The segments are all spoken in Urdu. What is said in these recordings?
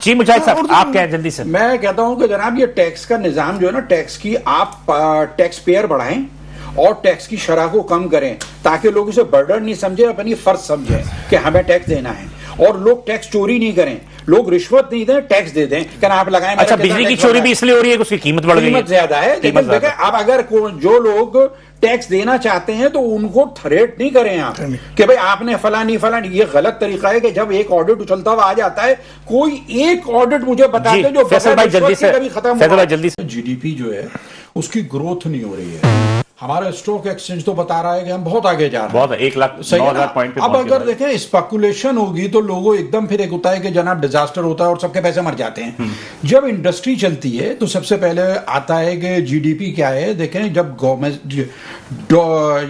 جی مجاہد صاحب آپ کیا جلدی سے؟ میں کہتا ہوں کہ جناب یہ ٹیکس کا نظام جو ہے نا، ٹیکس کی آپ ٹیکس پیئر بڑھائیں اور ٹیکس کی شرح کو کم کریں تاکہ لوگ اسے برڈن نہیں سمجھیں، اپنی فرض سمجھیں کہ ہمیں ٹیکس دینا ہے، اور لوگ ٹیکس چوری نہیں کریں، لوگ رشوت نہیں دیں، ٹیکس دے دیں کہ آپ لگائیں۔ اچھا بجلی کی چوری بھی اس لیے ہو رہی ہے کہ اس کی قیمت بڑھ گئی ہے، قیمت زیادہ ہے، لیکن دیکھیں اب اگر جو لوگ ٹیکس دینا چاہتے ہیں تو ان کو تھریٹ نہیں کریں آپ کہ بھئی آپ نے فلانی یہ غلط طریقہ ہے کہ جب ایک آڈٹ اچھلتا ہوا آ جاتا ہے، کوئی ایک آڈٹ مجھے بتا دیں جو فیصل بھائی جلدی سے، فیصل بھائی جلدی سے۔ جی ڈی پی جو ہے اس کی گروتھ نہیں ہو رہی ہے، ہمارا اسٹاک ایکسچینج تو بتا رہا ہے کہ ہم بہت آگے جا رہے ہیں، بہت 1,09,000 پوائنٹ پہ۔ اب اگر دیکھیں اسپیکولیشن ہوگی تو لوگوں ایک دم پھر ایک ہوتا ہے کہ جناب ڈیزاسٹر ہوتا ہے اور سب کے پیسے مر جاتے ہیں۔ جب انڈسٹری چلتی ہے تو سب سے پہلے آتا ہے کہ جی ڈی پی کیا ہے، دیکھیں جب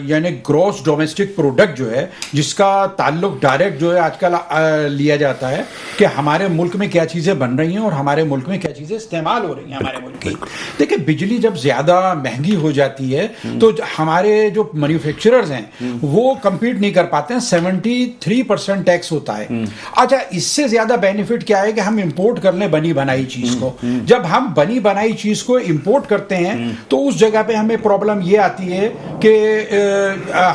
یعنی گروس ڈومیسٹک پروڈکٹ جو ہے جس کا تعلق ڈائریکٹ جو ہے آج کل لیا جاتا ہے کہ ہمارے ملک میں کیا چیزیں بن رہی ہیں اور ہمارے ملک میں کیا چیزیں استعمال ہو رہی ہیں ہمارے ملک کی۔ دیکھیں بجلی جب زیادہ مہنگی ہو جاتی ہے تو ہمارے جو مینوفیکچررز ہیں وہ کمپیٹ نہیں کر پاتے ہیں، 73% ٹیکس ہوتا ہے۔ اچھا اس سے زیادہ بینیفٹ کیا ہے کہ ہم امپورٹ کر لیں بنی بنائی چیز کو۔ جب ہم بنی بنائی چیز کو امپورٹ کرتے ہیں تو اس جگہ پہ ہمیں پرابلم یہ آتی ہے کہ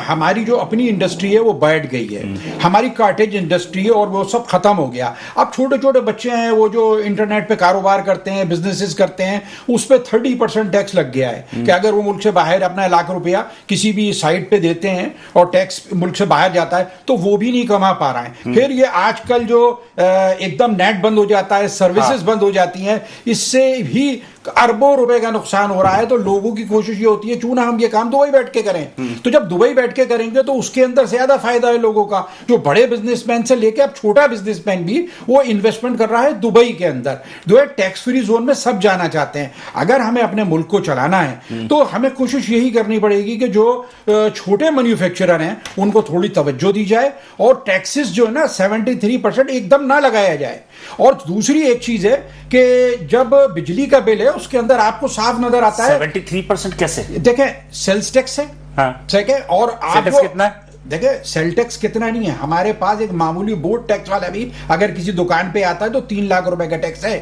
ہماری جو اپنی انڈسٹری ہے وہ بیٹھ گئی ہے، ہماری کاٹیج انڈسٹری ہے اور وہ سب ختم ہو گیا۔ اب چھوٹے چھوٹے بچے ہیں وہ جو انٹرنیٹ پہ کاروبار کرتے ہیں، بزنسز کرتے ہیں، اس پہ 30% ٹیکس لگ گیا ہے کہ اگر وہ ملک سے باہر اپنا ₹1,00,000 کسی بھی سائٹ پہ دیتے ہیں اور ٹیکس ملک سے باہر جاتا ہے تو وہ بھی نہیں کما پا رہے ہیں۔ پھر یہ آج کل جو ایک دم نیٹ بند ہو جاتا ہے، سروسز بند ہو جاتی ہیں، اس سے بھی اربوں روپے کا نقصان ہو رہا ہے۔ تو لوگوں کی کوشش یہ ہوتی ہے کیوں نہ ہم یہ کام دبئی بیٹھ کے کریں، تو جب دبئی بیٹھ کے کریں گے تو اس کے اندر زیادہ فائدہ ہے لوگوں کا۔ جو بڑے بزنس مین سے لے کے اب چھوٹا بزنس مین بھی وہ انویسٹمنٹ کر رہا ہے دبئی کے اندر، جو ہے ٹیکس فری زون میں سب جانا چاہتے ہیں۔ اگر ہمیں اپنے ملک کو چلانا ہے تو ہمیں کوشش یہی کرنی پڑے گی کہ جو چھوٹے مینوفیکچرر ہیں ان کو تھوڑی توجہ دی جائے اور ٹیکسز جو ہے نا 73% ایک دم نہ لگایا جائے۔ اور دوسری ایک چیز ہے کہ جب بجلی کا بل ہے اس کے اندر آپ کو صاف نظر آتا ہے 73% کیسے؟ دیکھیں سیلز ٹیکس ہے، ٹھیک ہے، اور آپ کتنا ہے؟ دیکھیں سیل ٹیکس کتنا نہیں ہے ہمارے پاس، ایک معمولی بورڈ ٹیکس والا بھی اگر کسی دکان پہ آتا ہے تو 3,00,000 روپے کا ٹیکس ہے۔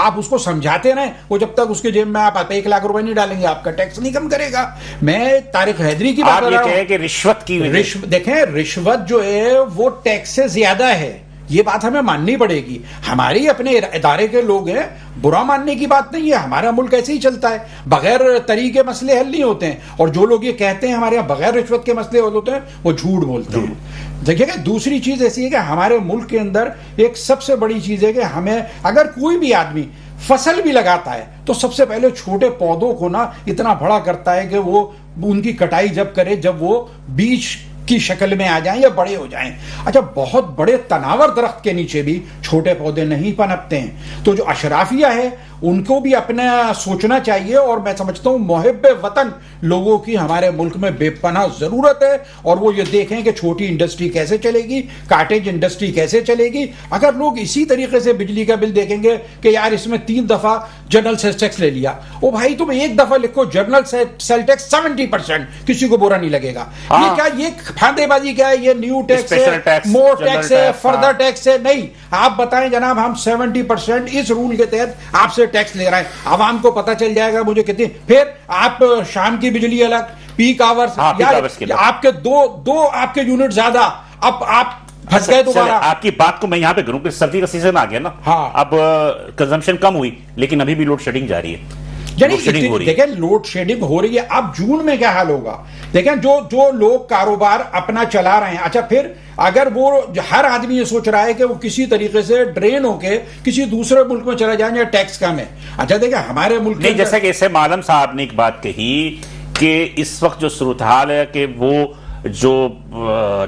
آپ اس کو سمجھاتے رہیں، وہ جب تک اس کے جیب میں آپ 1,00,000 روپے نہیں ڈالیں گے آپ کا ٹیکس نہیں کم کرے گا۔ میں طارق حیدری کی بات کر رہا ہوں۔ آپ یہ کہیں کہ رشوت کی دیکھیں رشوت جو ہے وہ ٹیکس سے زیادہ ہے، یہ بات ہمیں ماننی پڑے گی۔ ہماری اپنے ادارے کے لوگ ہیں، برا ماننے کی بات نہیں ہے، ہمارا ملک ایسے ہی چلتا ہے، بغیر طریقے کے مسئلے حل نہیں ہوتے ہیں، اور جو لوگ یہ کہتے ہیں ہمارے یہاں بغیر رشوت کے مسئلے حل ہوتے ہیں وہ جھوٹ بولتے ہیں۔ دیکھیے کہ دوسری چیز ایسی ہے کہ ہمارے ملک کے اندر ایک سب سے بڑی چیز ہے کہ ہمیں اگر کوئی بھی آدمی فصل بھی لگاتا ہے تو سب سے پہلے چھوٹے پودوں کو نا اتنا بڑا کرتا ہے کہ وہ ان کی کٹائی جب کرے جب وہ بیج کی شکل میں آ جائیں یا بڑے ہو جائیں۔ اچھا بہت بڑے تناور درخت کے نیچے بھی چھوٹے پودے نہیں پنپتے ہیں، تو جو اشرافیہ ہے ان کو بھی اپنا سوچنا چاہیے، اور میں سمجھتا ہوں محب وطن لوگوں کی ہمارے ملک میں بے پناہ ضرورت ہے، اور وہ یہ دیکھیں کہ چھوٹی انڈسٹری کیسے چلے گی، کاٹیج انڈسٹری کیسے چلے گی۔ اگر لوگ اسی طریقے سے بجلی کا بل دیکھیں گے کہ یار اس میں 3 دفعہ جنرل سیل ٹیکس لے لیا، او بھائی تم ایک دفعہ لکھو جنرل سیل ٹیکس 70%، کسی کو برا نہیں لگے گا۔ یہ کیا یہ پھاندے بازی کیا ہے، یہ نیو ٹیکس ہے، مور ٹیکس ہے، فردر ٹیکس ہے؟ نہیں، آپ بتائیں جناب ہم 70% اس رول کے تحت آپ سے ٹیکس لے رہے ہیں، عوام کو پتہ چل جائے گا مجھے کتنی۔ پھر آپ شام کی بجلی الگ، پیک آورز، آپ کے دو آپ کے یونٹ زیادہ، اب آپ پھنس گئے دوبارہ۔ آپ کی بات کو میں یہاں پہ کروں کہ سردی کا سیزن آ گیا نا، اب کنزمپشن کم ہوئی لیکن ابھی بھی لوڈ شیڈنگ جاری ہے۔ دیکھیں لوڈ شیڈنگ ہو رہی ہے، اب جون میں کیا حال ہوگا؟ دیکھیں جو لوگ کاروبار اپنا چلا رہے ہیں، اچھا پھر اگر وہ ہر آدمی یہ سوچ رہا ہے کہ وہ کسی طریقے سے ڈرین ہو کے کسی دوسرے ملک میں چلا جائیں یا ٹیکس کم ہے، اچھا دیکھیں ہمارے ملک میں جیسا کہ اسے معلم صاحب نے ایک بات کہی کہ اس وقت جو صورتحال ہے کہ وہ جو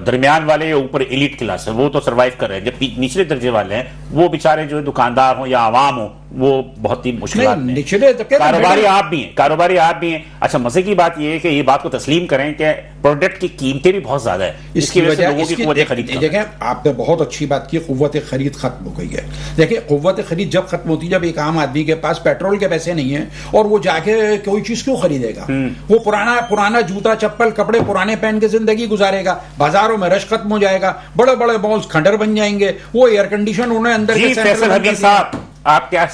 درمیان والے اوپر ایلیٹ کلاس ہے وہ تو سروائیو کر رہے ہیں، جب نچلے درجے والے ہیں وہ بیچارے جو دکاندار ہوں یا عوام ہوں وہ بہت ہی مشکلات میں، کاروباری آپ بھی ہیں۔ اچھا مزے کی بات یہ ہے کہ یہ بات کو تسلیم کریں کہ پروڈکٹ کی قیمتیں بھی بہت زیادہ ہے، اس کی وجہ سے لوگوں کی قوت خرید کم۔ دیکھیں آپ نے بہت اچھی بات کی، قوت خرید ختم ہو گئی ہے۔ دیکھیں قوت خرید جب ختم ہوتی ہے جب ایک عام آدمی کے پاس پیٹرول کے پیسے نہیں ہیں، اور وہ جا کے کوئی چیز کیوں خریدے گا؟ وہ پرانا جوتا چپل کپڑے پرانے پہن کے زندگی گزارے گا، بازاروں میں رش ختم ہو جائے گا، بڑے بڑے مالز کھنڈر بن جائیں گے، وہ ایئر کنڈیشن انہیں اندر کے فیصل حمید صاحب آپ کیا